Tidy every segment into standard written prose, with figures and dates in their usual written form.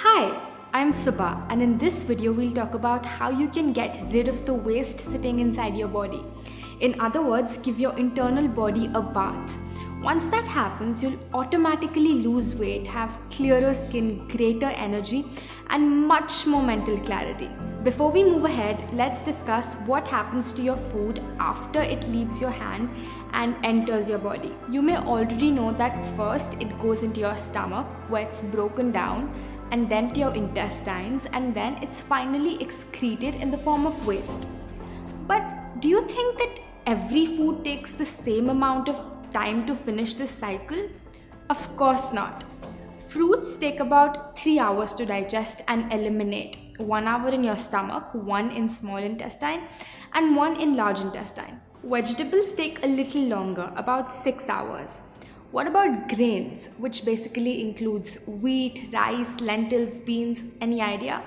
Hi, I'm Subha, and in this video we'll talk about how you can get rid of the waste sitting inside your body. In other words, give your internal body a bath. Once that happens, you'll automatically lose weight, have clearer skin, greater energy, and much more mental clarity. Before we move ahead, let's discuss what happens to your food after it leaves your hand and enters your body. You may already know that first it goes into your stomach where it's broken down, and then to your intestines, and then it's finally excreted in the form of waste. But do you think that every food takes the same amount of time to finish this cycle? Of course not. Fruits take about 3 hours to digest and eliminate. 1 hour in your stomach, 1 in small intestine, and 1 in large intestine. Vegetables take a little longer, about 6 hours. What about grains, which basically includes wheat, rice, lentils, beans? Any idea?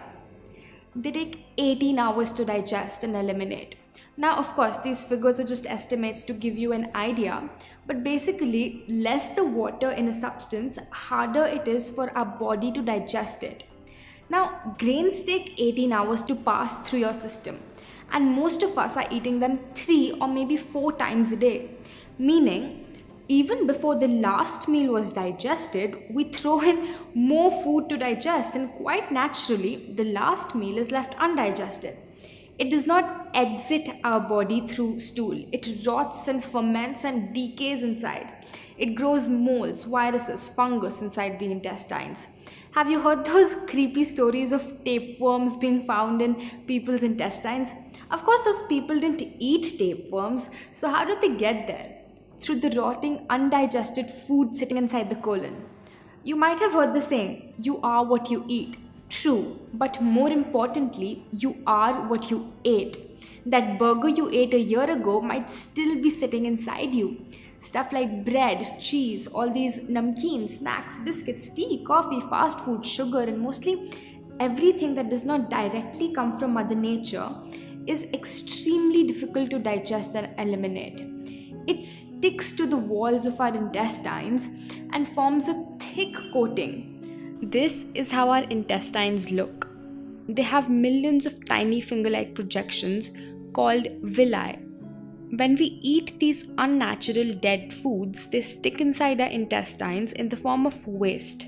They take 18 hours to digest and eliminate. Now, of course, these figures are just estimates to give you an idea, but basically, less the water in a substance, harder it is for our body to digest it. Now, grains take 18 hours to pass through your system, and most of us are eating them 3 or maybe 4 times a day, meaning even before the last meal was digested, we throw in more food to digest, and quite naturally, the last meal is left undigested. It does not exit our body through stool. It rots and ferments and decays inside. It grows molds, viruses, fungus inside the intestines. Have you heard those creepy stories of tapeworms being found in people's intestines? Of course, those people didn't eat tapeworms, so how did they get there? Through the rotting, undigested food sitting inside the colon. You might have heard the saying, you are what you eat. True, but more importantly, you are what you ate. That burger you ate a year ago might still be sitting inside you. Stuff like bread, cheese, all these namkeen, snacks, biscuits, tea, coffee, fast food, sugar, and mostly everything that does not directly come from Mother Nature is extremely difficult to digest and eliminate. It sticks to the walls of our intestines and forms a thick coating. This is how our intestines look. They have millions of tiny finger-like projections called villi. When we eat these unnatural dead foods, they stick inside our intestines in the form of waste.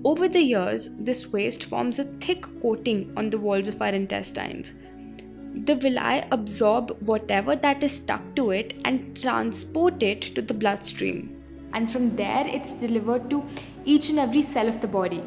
Over the years, this waste forms a thick coating on the walls of our intestines. The villi absorb whatever that is stuck to it and transport it to the bloodstream. And from there, it's delivered to each and every cell of the body.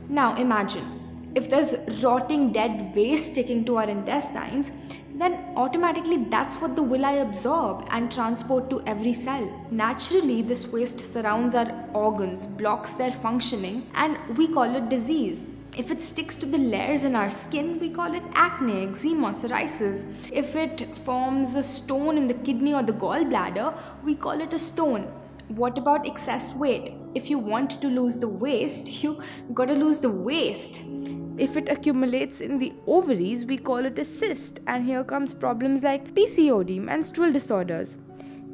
Now imagine, if there's rotting dead waste sticking to our intestines, then automatically that's what the villi absorb and transport to every cell. Naturally, this waste surrounds our organs, blocks their functioning, and we call it disease. If it sticks to the layers in our skin, we call it acne, eczema, psoriasis. If it forms a stone in the kidney or the gallbladder, we call it a stone. What about excess weight? If you want to lose the waste, you gotta lose the waste. If it accumulates in the ovaries, we call it a cyst, and here comes problems like PCOD, menstrual disorders.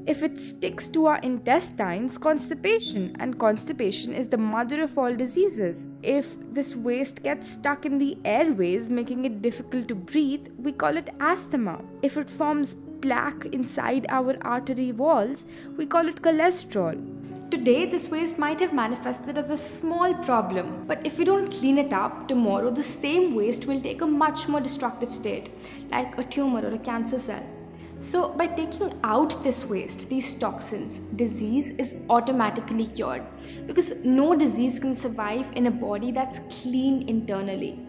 If it sticks to our intestines, constipation, and constipation is the mother of all diseases. If this waste gets stuck in the airways, making it difficult to breathe, we call it asthma. If it forms plaque inside our artery walls, we call it cholesterol. Today, this waste might have manifested as a small problem, but if we don't clean it up, tomorrow the same waste will take a much more destructive state, like a tumor or a cancer cell. So, by taking out this waste, these toxins, disease is automatically cured, because no disease can survive in a body that's clean internally.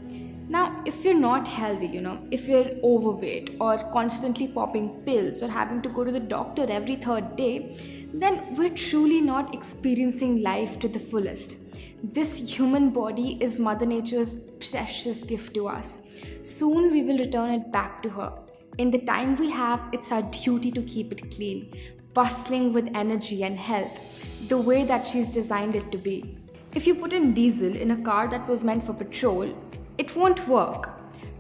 Now, if you're not healthy, if you're overweight or constantly popping pills or having to go to the doctor every third day, then we're truly not experiencing life to the fullest. This human body is Mother Nature's precious gift to us. Soon we will return it back to her. In the time we have, it's our duty to keep it clean, bustling with energy and health, the way that she's designed it to be. If you put in diesel in a car that was meant for petrol, it won't work.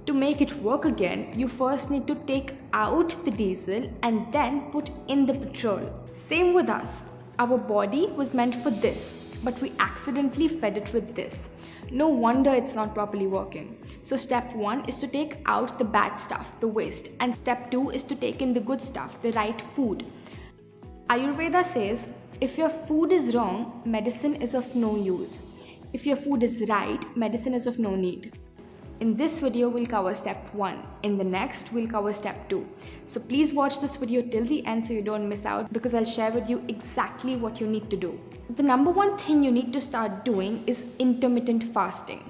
To make it work again, you first need to take out the diesel and then put in the petrol. Same with us. Our body was meant for this, but we accidentally fed it with this. No wonder it's not properly working. So step 1 is to take out the bad stuff, the waste, and step 2 is to take in the good stuff, the right food. Ayurveda says, if your food is wrong, medicine is of no use. If your food is right, medicine is of no need. In this video, we'll cover step 1. In the next, we'll cover step 2. So please watch this video till the end so you don't miss out, because I'll share with you exactly what you need to do. The number one thing you need to start doing is intermittent fasting.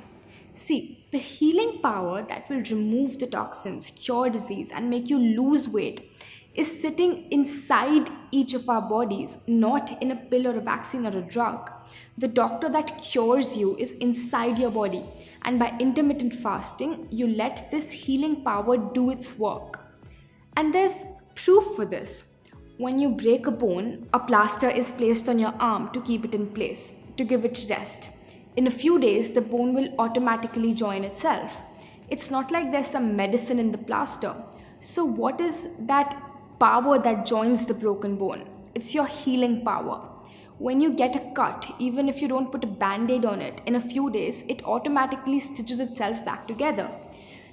See, the healing power that will remove the toxins, cure disease, and make you lose weight is sitting inside each of our bodies, not in a pill or a vaccine or a drug. The doctor that cures you is inside your body, and by intermittent fasting, you let this healing power do its work. And there's proof for this. When you break a bone, a plaster is placed on your arm to keep it in place, to give it rest. In a few days, the bone will automatically join itself. It's not like there's some medicine in the plaster. So what is that power that joins the broken bone? It's your healing power. When you get a cut, even if you don't put a band-aid on it, in a few days, it automatically stitches itself back together.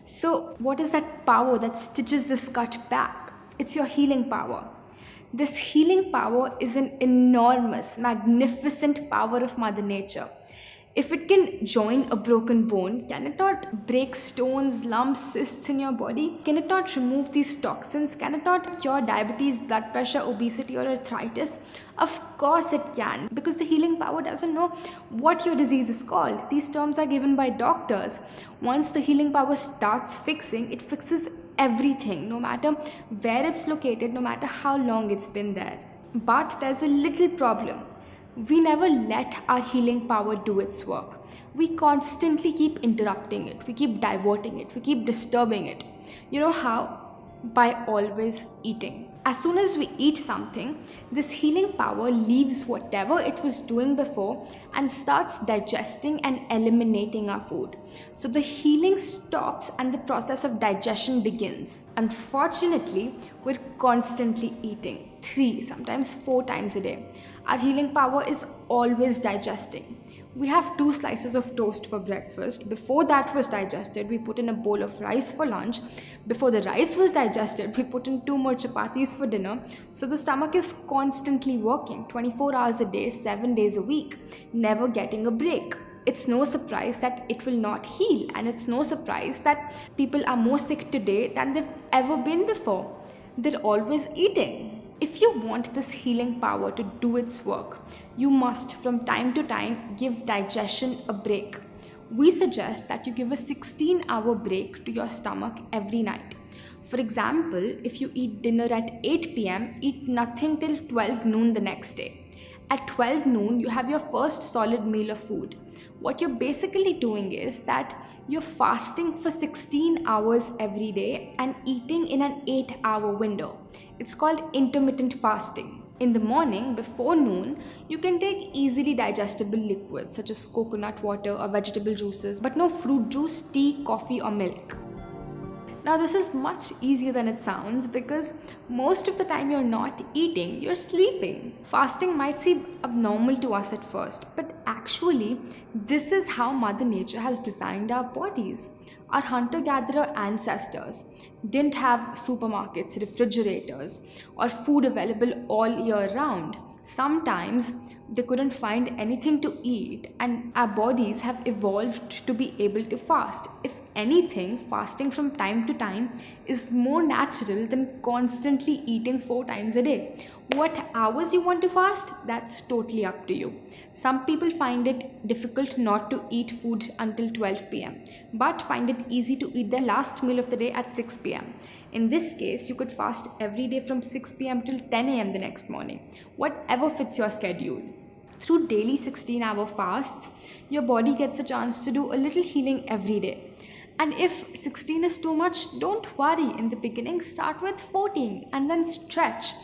So what is that power that stitches this cut back? It's your healing power. This healing power is an enormous, magnificent power of Mother Nature. If it can join a broken bone, can it not break stones, lumps, cysts in your body? Can it not remove these toxins? Can it not cure diabetes, blood pressure, obesity, or arthritis? Of course it can, because the healing power doesn't know what your disease is called. These terms are given by doctors. Once the healing power starts fixing, it fixes everything, no matter where it's located, no matter how long it's been there. But there's a little problem. We never let our healing power do its work. We constantly keep interrupting it. We keep diverting it. We keep disturbing it. You know how? By always eating. As soon as we eat something, this healing power leaves whatever it was doing before and starts digesting and eliminating our food. So the healing stops and the process of digestion begins. Unfortunately, we're constantly eating 3, sometimes 4 times a day. Our healing power is always digesting. We have 2 slices of toast for breakfast. Before that was digested, we put in a bowl of rice for lunch. Before the rice was digested, we put in 2 more chapatis for dinner. So the stomach is constantly working 24 hours a day, 7 days a week, never getting a break. It's no surprise that it will not heal, and it's no surprise that people are more sick today than they've ever been before. They're always eating. If you want this healing power to do its work, you must from time to time give digestion a break. We suggest that you give a 16-hour break to your stomach every night. For example, if you eat dinner at 8 p.m., eat nothing till 12 noon the next day. At 12 noon, you have your first solid meal of food. What you're basically doing is that you're fasting for 16 hours every day and eating in an 8-hour window. It's called intermittent fasting. In the morning, before noon, you can take easily digestible liquids such as coconut water or vegetable juices, but no fruit juice, tea, coffee, or milk. Now this is much easier than it sounds, because most of the time you're not eating, you're sleeping. Fasting might seem abnormal to us at first, but actually this is how Mother Nature has designed our bodies. Our hunter-gatherer ancestors didn't have supermarkets, refrigerators, or food available all year round. Sometimes they couldn't find anything to eat, and our bodies have evolved to be able to fast. If anything, fasting from time to time is more natural than constantly eating 4 times a day. What hours you want to fast, that's totally up to you. Some people find it difficult not to eat food until 12 p.m. but find it easy to eat their last meal of the day at 6 p.m. In this case, you could fast every day from 6 p.m. till 10 a.m. the next morning, whatever fits your schedule. Through daily 16-hour fasts, your body gets a chance to do a little healing every day. And if 16 is too much, don't worry. In the beginning, start with 14 and then stretch.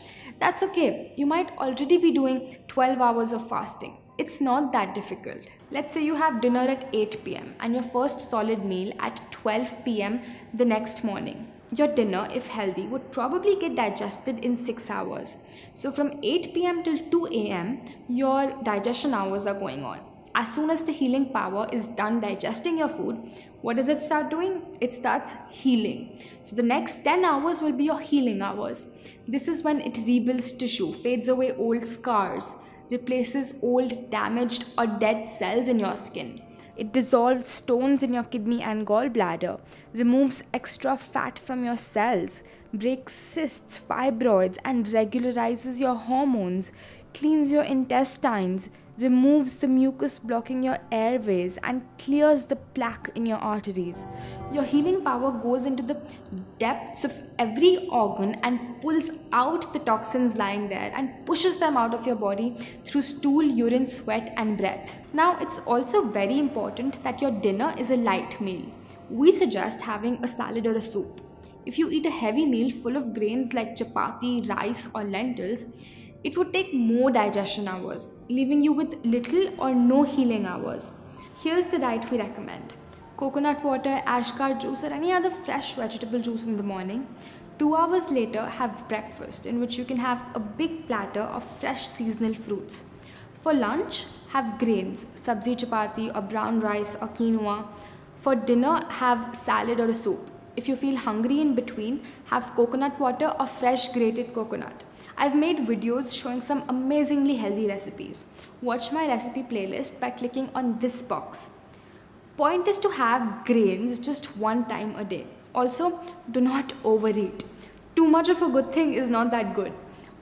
That's okay. You might already be doing 12 hours of fasting. It's not that difficult. Let's say you have dinner at 8 p.m. and your first solid meal at 12 p.m. the next morning. Your dinner, if healthy, would probably get digested in 6 hours. So from 8 p.m. till 2 a.m., your digestion hours are going on. As soon as the healing power is done digesting your food, what does it start doing? It starts healing. So the next 10 hours will be your healing hours. This is when it rebuilds tissue, fades away old scars, replaces old damaged or dead cells in your skin. It dissolves stones in your kidney and gallbladder, removes extra fat from your cells, breaks cysts, fibroids, and regularizes your hormones, cleans your intestines, removes the mucus blocking your airways, and clears the plaque in your arteries. Your healing power goes into the depths of every organ and pulls out the toxins lying there and pushes them out of your body through stool, urine, sweat, and breath. Now, it's also very important that your dinner is a light meal. We suggest having a salad or a soup. If you eat a heavy meal full of grains like chapati, rice, or lentils, it would take more digestion hours, leaving you with little or no healing hours. Here's the diet we recommend. Coconut water, ashgar juice, or any other fresh vegetable juice in the morning. 2 hours later, have breakfast, in which you can have a big platter of fresh seasonal fruits. For lunch, have grains, sabzi chapati or brown rice or quinoa. For dinner, have salad or a soup. If you feel hungry in between, have coconut water or fresh grated coconut. I've made videos showing some amazingly healthy recipes. Watch my recipe playlist by clicking on this box. Point is to have grains just one time a day. Also, do not overeat. Too much of a good thing is not that good.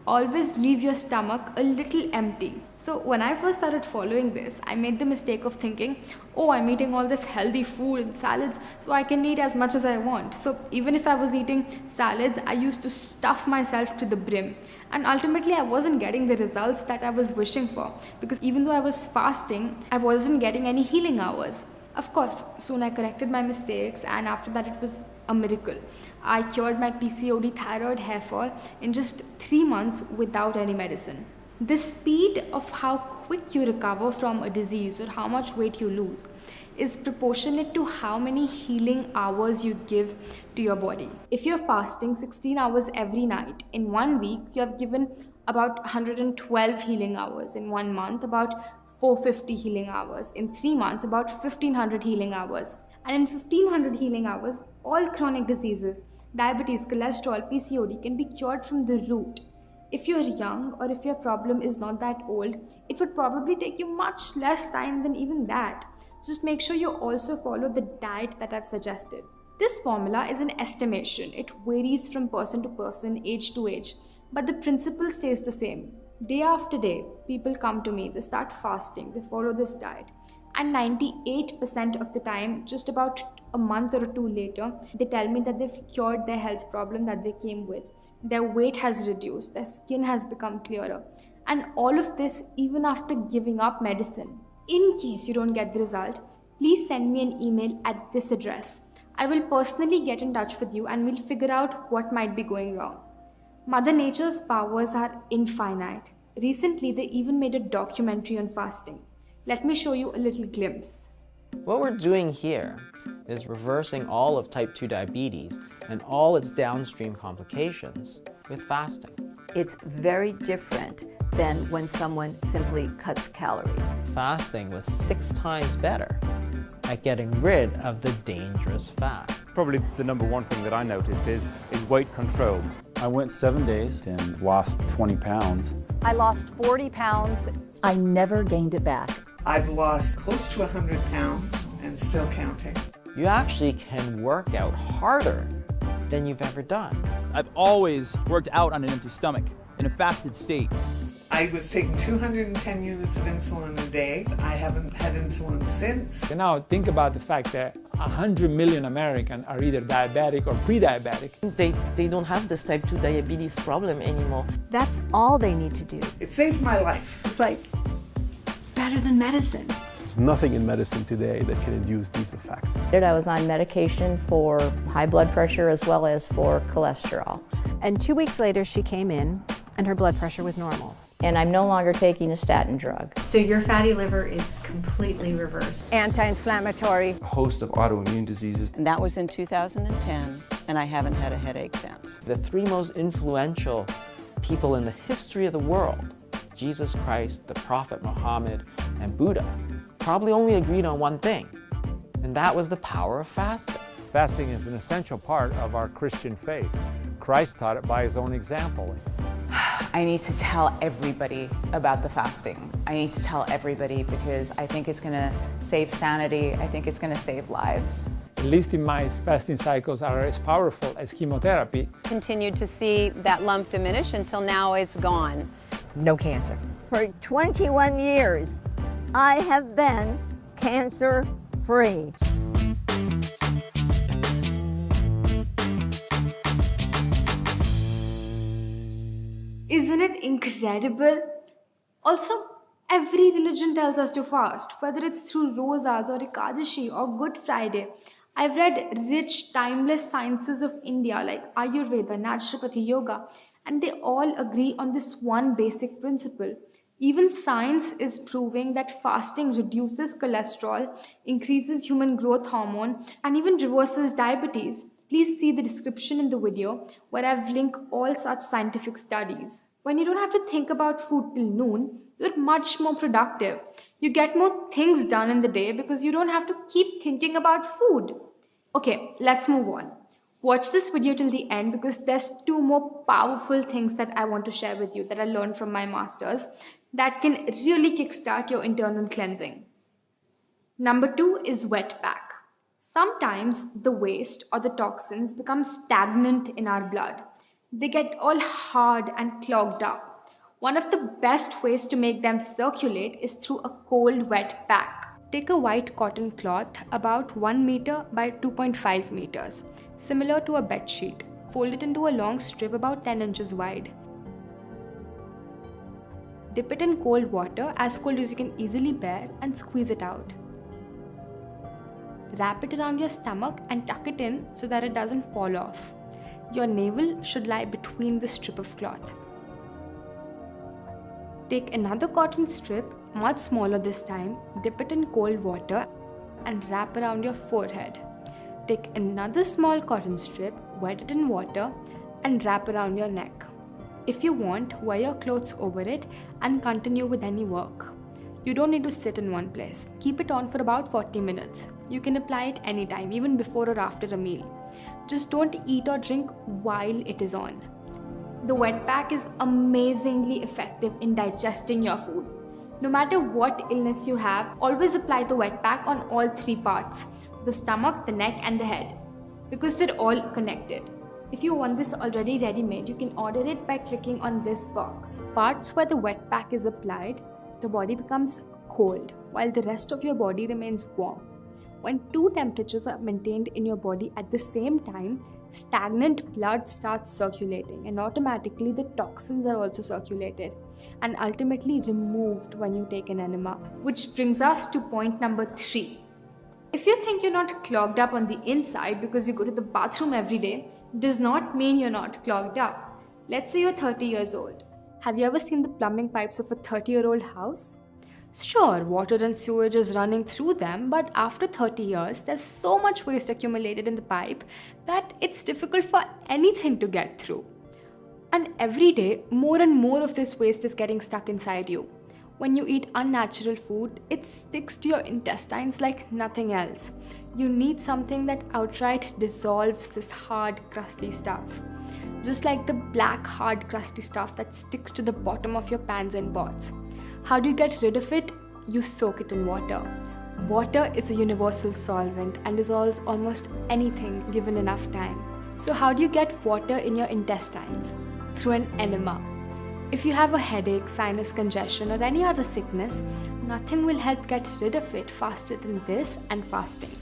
Always leave your stomach a little empty. So when I first started following this, I made the mistake of thinking, oh, I'm eating all this healthy food and salads, so I can eat as much as I want. So even if I was eating salads, I used to stuff myself to the brim. And ultimately, I wasn't getting the results that I was wishing for, because even though I was fasting, I wasn't getting any healing hours. Of course, soon I corrected my mistakes, and after that it was a miracle. I cured my PCOD, thyroid, hair fall in just 3 months without any medicine. The speed of how quick you recover from a disease or how much weight you lose is proportionate to how many healing hours you give to your body. If you're fasting 16 hours every night, in 1 week you have given about 112 healing hours. In 1 month, about 450 healing hours. In 3 months, about 1500 healing hours. And in 1500 healing hours, all chronic diseases, diabetes, cholesterol, PCOD can be cured from the root. If you're young or if your problem is not that old, it would probably take you much less time than even that. Just make sure you also follow the diet that I've suggested. This formula is an estimation. It varies from person to person, age to age, but the principle stays the same. Day after day, people come to me, they start fasting, they follow this diet, and 98% of the time, just about a month or two later, they tell me that they've cured their health problem that they came with. Their weight has reduced, their skin has become clearer, and all of this even after giving up medicine. In case you don't get the result, please send me an email at this address. I will personally get in touch with you and we'll figure out what might be going wrong. Mother Nature's powers are infinite. Recently, they even made a documentary on fasting. Let me show you a little glimpse. What we're doing here is reversing all of type 2 diabetes and all its downstream complications with fasting. It's very different than when someone simply cuts calories. Fasting was 6 times better at getting rid of the dangerous fat. Probably the number one thing that I noticed is weight control. I went 7 days and lost 20 pounds. I lost 40 pounds. I never gained it back. I've lost close to 100 pounds and still counting. You actually can work out harder than you've ever done. I've always worked out on an empty stomach in a fasted state. I was taking 210 units of insulin a day. I haven't had insulin since. And now think about the fact that 100 million Americans are either diabetic or pre-diabetic. They don't have this type 2 diabetes problem anymore. That's all they need to do. It saved my life. It's like better than medicine. There's nothing in medicine today that can induce these effects. I was on medication for high blood pressure as well as for cholesterol. And 2 weeks later, she came in and her blood pressure was normal. And I'm no longer taking a statin drug. So your fatty liver is completely reversed. Anti-inflammatory. A host of autoimmune diseases. And that was in 2010, and I haven't had a headache since. The 3 most influential people in the history of the world, Jesus Christ, the Prophet Muhammad, and Buddha, probably only agreed on one thing, and that was the power of fasting. Fasting is an essential part of our Christian faith. Christ taught it by his own example. I need to tell everybody about the fasting. I need to tell everybody because I think it's going to save sanity. I think it's going to save lives. At least in my fasting cycles are as powerful as chemotherapy. Continued to see that lump diminish until now it's gone. No cancer. For 21 years, I have been cancer-free. Isn't it incredible? Also, every religion tells us to fast, whether it's through Rosas or Ekadashi or Good Friday. I've read rich, timeless sciences of India like Ayurveda, Naturopathy, Yoga, and they all agree on this one basic principle. Even science is proving that fasting reduces cholesterol, increases human growth hormone, and even reverses diabetes. Please see the description in the video where I've linked all such scientific studies. When you don't have to think about food till noon, you're much more productive. You get more things done in the day because you don't have to keep thinking about food. Okay, let's move on. Watch this video till the end because there's two more powerful things that I want to share with you that I learned from my masters that can really kickstart your internal cleansing. Number 2 is wet pack. Sometimes the waste or the toxins become stagnant in our blood. They get all hard and clogged up. One of the best ways to make them circulate is through a cold wet pack. Take a white cotton cloth about 1 meter by 2.5 meters, similar to a bed sheet. Fold it into a long strip about 10 inches wide. Dip it in cold water, as cold as you can easily bear, and squeeze it out. Wrap it around your stomach and tuck it in so that it doesn't fall off. Your navel should lie between the strip of cloth. Take another cotton strip, much smaller this time, dip it in cold water and wrap around your forehead. Take another small cotton strip, wet it in water and wrap around your neck. If you want, wear your clothes over it and continue with any work. You don't need to sit in one place. Keep it on for about 40 minutes. You can apply it anytime, even before or after a meal. Just don't eat or drink while it is on. The wet pack is amazingly effective in digesting your food. No matter what illness you have, always apply the wet pack on all 3 parts: the stomach, the neck and the head, because they're all connected. If you want this already ready-made, you can order it by clicking on this box. Parts where the wet pack is applied, the body becomes cold, while the rest of your body remains warm. When 2 temperatures are maintained in your body at the same time, stagnant blood starts circulating and automatically the toxins are also circulated and ultimately removed when you take an enema. Which brings us to point number 3. If you think you're not clogged up on the inside because you go to the bathroom every day, does not mean you're not clogged up. Let's say you're 30 years old. Have you ever seen the plumbing pipes of a 30-year-old house? Sure, water and sewage is running through them, but after 30 years, there's so much waste accumulated in the pipe that it's difficult for anything to get through. And every day, more and more of this waste is getting stuck inside you. When you eat unnatural food, it sticks to your intestines like nothing else. You need something that outright dissolves this hard, crusty stuff. Just like the black, hard, crusty stuff that sticks to the bottom of your pans and pots. How do you get rid of it? You soak it in water. Water is a universal solvent and dissolves almost anything given enough time. So how do you get water in your intestines? Through an enema. If you have a headache, sinus congestion or any other sickness, nothing will help get rid of it faster than this and fasting.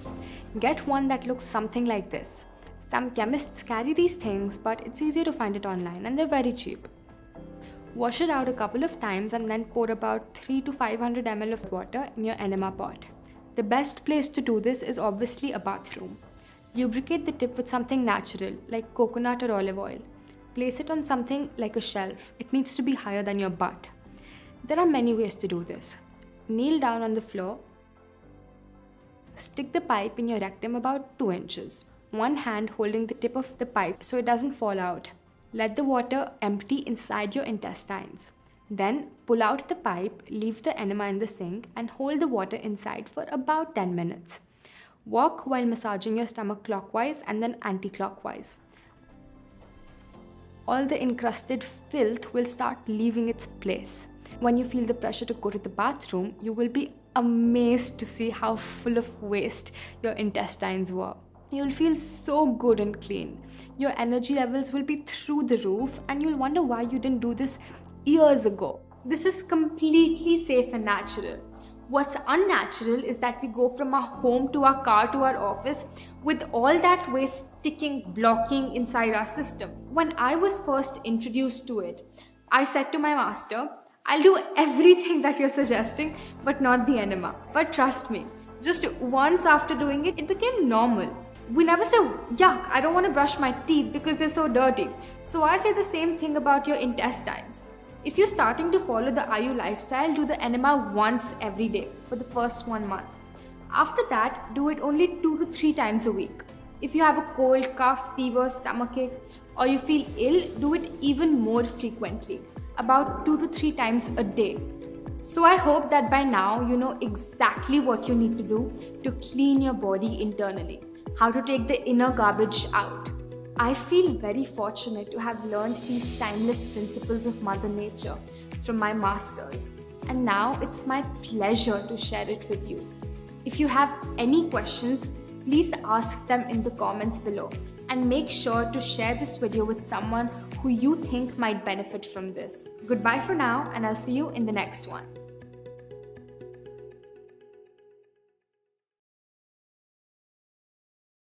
Get one that looks something like this. Some chemists carry these things, but it's easier to find it online and they're very cheap. Wash it out a couple of times and then pour about 300 to 500 ml of water in your enema pot. The best place to do this is obviously a bathroom. Lubricate the tip with something natural like coconut or olive oil. Place it on something like a shelf. It needs to be higher than your butt. There are many ways to do this. Kneel down on the floor. Stick the pipe in your rectum about 2 inches. One hand holding the tip of the pipe so it doesn't fall out. Let the water empty inside your intestines. Then pull out the pipe, leave the enema in the sink, and hold the water inside for about 10 minutes. Walk while massaging your stomach clockwise and then anti-clockwise. All the encrusted filth will start leaving its place. When you feel the pressure to go to the bathroom, you will be amazed to see how full of waste your intestines were. You'll feel so good and clean. Your energy levels will be through the roof, and you'll wonder why you didn't do this years ago. This is completely safe and natural. What's unnatural is that we go from our home to our car to our office with all that waste sticking, blocking inside our system. When I was first introduced to it, I said to my master, I'll do everything that you're suggesting, but not the enema. But trust me, just once after doing it, it became normal. We never say, yuck, I don't want to brush my teeth because they're so dirty. So I say the same thing about your intestines. If you're starting to follow the Ayu lifestyle, do the enema once every day for the first 1 month. After that, do it only 2 to 3 times a week. If you have a cold, cough, fever, stomachache, or you feel ill, do it even more frequently, about 2 to 3 times a day. So I hope that by now you know exactly what you need to do to clean your body internally, how to take the inner garbage out. I feel very fortunate to have learned these timeless principles of Mother Nature from my masters, and now it's my pleasure to share it with you. If you have any questions, please ask them in the comments below, and make sure to share this video with someone who you think might benefit from this. Goodbye for now, and I'll see you in the next one.